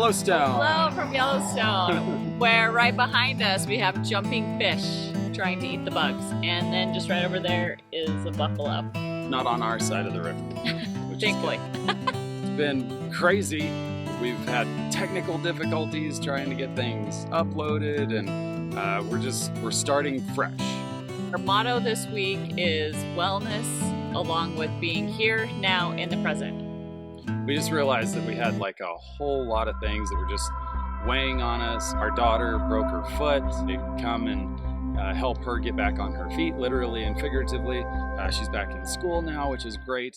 Yellowstone. Hello from Yellowstone, where right behind us we have jumping fish trying to eat the bugs. And then just right over there is a buffalo. Not on our side of the river. Which Thankfully. It's been crazy. We've had technical difficulties trying to get things uploaded, and we're starting fresh. Our motto this week is wellness, along with being here, now, in the present. We just realized that we had like a whole lot of things that were just weighing on us. Our daughter broke her foot. They'd come and help her get back on her feet, literally and figuratively. She's back in school now, which is great.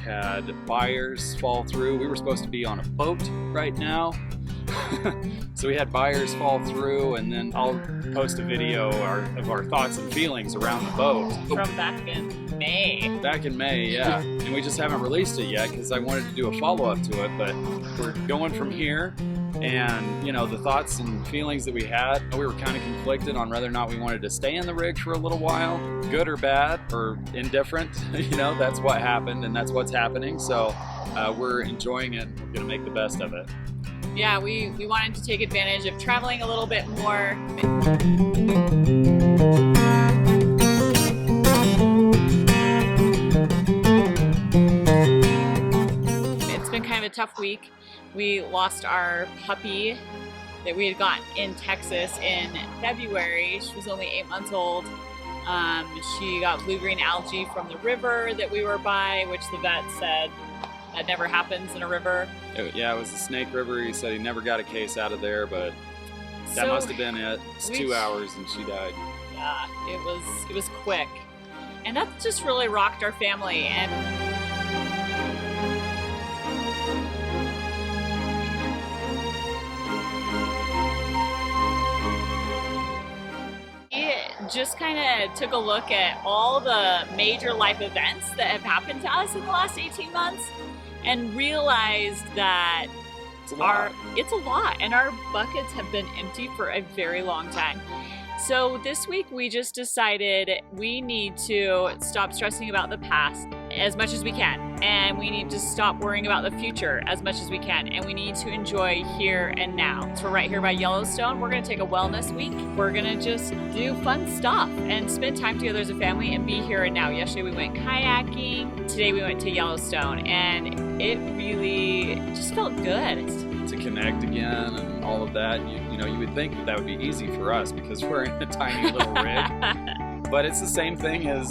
Had buyers fall through. We were supposed to be on a boat right now. So we had buyers fall through, and then I'll post a video of our thoughts and feelings around the boat. From back in May. Back in May, yeah. And we just haven't released it yet because I wanted to do a follow-up to it, but we're going from here. And, you know, the thoughts and feelings that we had, we were kind of conflicted on whether or not we wanted to stay in the rig for a little while, good or bad or indifferent. You know, that's what happened and that's what's happening. So we're enjoying it. We're going to make the best of it. Yeah, we wanted to take advantage of traveling a little bit more. It's been kind of a tough week. We lost our puppy that we had gotten in Texas in February. She was only 8 months old. She got blue-green algae from the river that we were by, which the vet said that never happens in a river. Yeah, it was the Snake River. He said he never got a case out of there, but that must have been it. It's 2 hours and she died. Yeah, it was quick. And that just really rocked our family. And just kind of took a look at all the major life events that have happened to us in the last 18 months and realized that it's a lot, and our buckets have been empty for a very long time. So this week we just decided we need to stop stressing about the past as much as we can, and we need to stop worrying about the future as much as we can, and we need to enjoy here and now. So we're right here by Yellowstone. We're going to take a wellness week. We're going to just do fun stuff and spend time together as a family and be here and now. Yesterday we went kayaking. Today we went to Yellowstone, and it really just felt good. To connect again and all of that. You know, you would think that would be easy for us because we're in a tiny little rig. But it's the same thing as,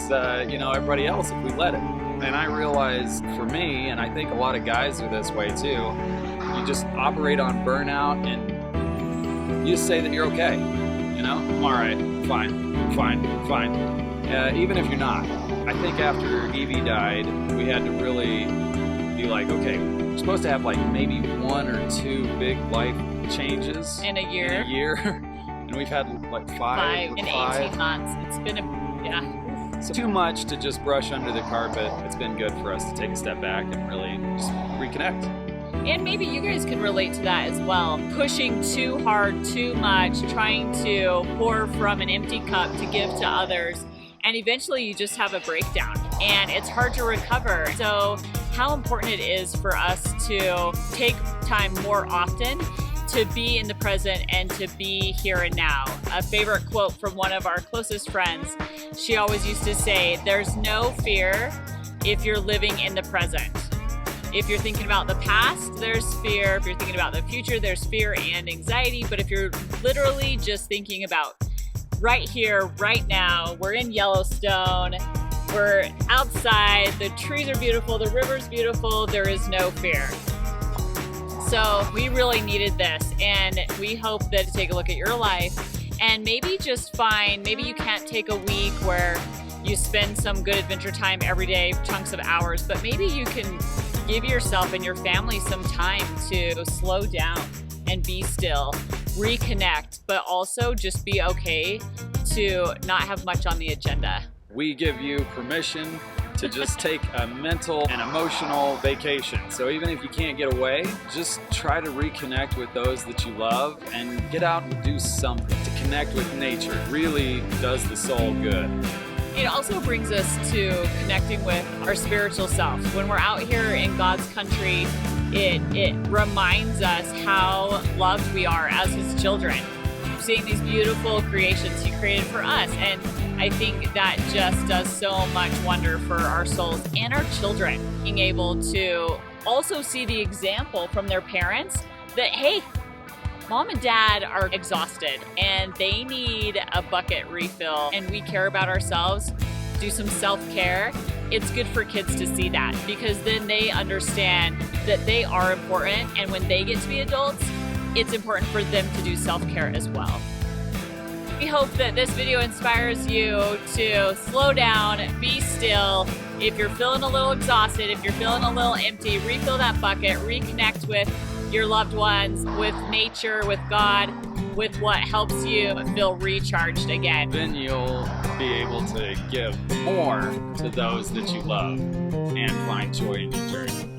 you know, everybody else if we let it. And I realized for me, and I think a lot of guys are this way too, you just operate on burnout and you just say that you're okay. You know, I'm all right, fine. Even if you're not. I think after Evie died, we had to really be like, okay, we're supposed to have like maybe 1 or 2 big life changes in a year. And we've had like 5 in 18 months. It's been So too much to just brush under the carpet. It's been good for us to take a step back and really just reconnect. And maybe you guys can relate to that as well. Pushing too hard, too much, trying to pour from an empty cup to give to others. And eventually you just have a breakdown and it's hard to recover. So how important it is for us to take time more often to be in the present and to be here and now. A favorite quote from one of our closest friends, she always used to say, there's no fear if you're living in the present. If you're thinking about the past, there's fear. If you're thinking about the future, there's fear and anxiety. But if you're literally just thinking about right here, right now, we're in Yellowstone, we're outside, the trees are beautiful, the river's beautiful, there is no fear. So we really needed this, and we hope that to take a look at your life and maybe just find, maybe you can't take a week where you spend some good adventure time every day, chunks of hours, but maybe you can give yourself and your family some time to slow down and be still, reconnect, but also just be okay to not have much on the agenda. We give you permission to just take a mental and emotional vacation. So even if you can't get away, just try to reconnect with those that you love and get out and do something to connect with nature. It really does the soul good. It also brings us to connecting with our spiritual self. When we're out here in God's country, it reminds us how loved we are as His children. Seeing these beautiful creations He created for us. And I think that just does so much wonder for our souls and our children. Being able to also see the example from their parents that, hey, Mom and Dad are exhausted and they need a bucket refill, and we care about ourselves, do some self-care. It's good for kids to see that, because then they understand that they are important, and when they get to be adults, it's important for them to do self-care as well. We hope that this video inspires you to slow down, be still. If you're feeling a little exhausted, if you're feeling a little empty, refill that bucket, reconnect with your loved ones, with nature, with God, with what helps you feel recharged again. Then you'll be able to give more to those that you love and find joy in your journey.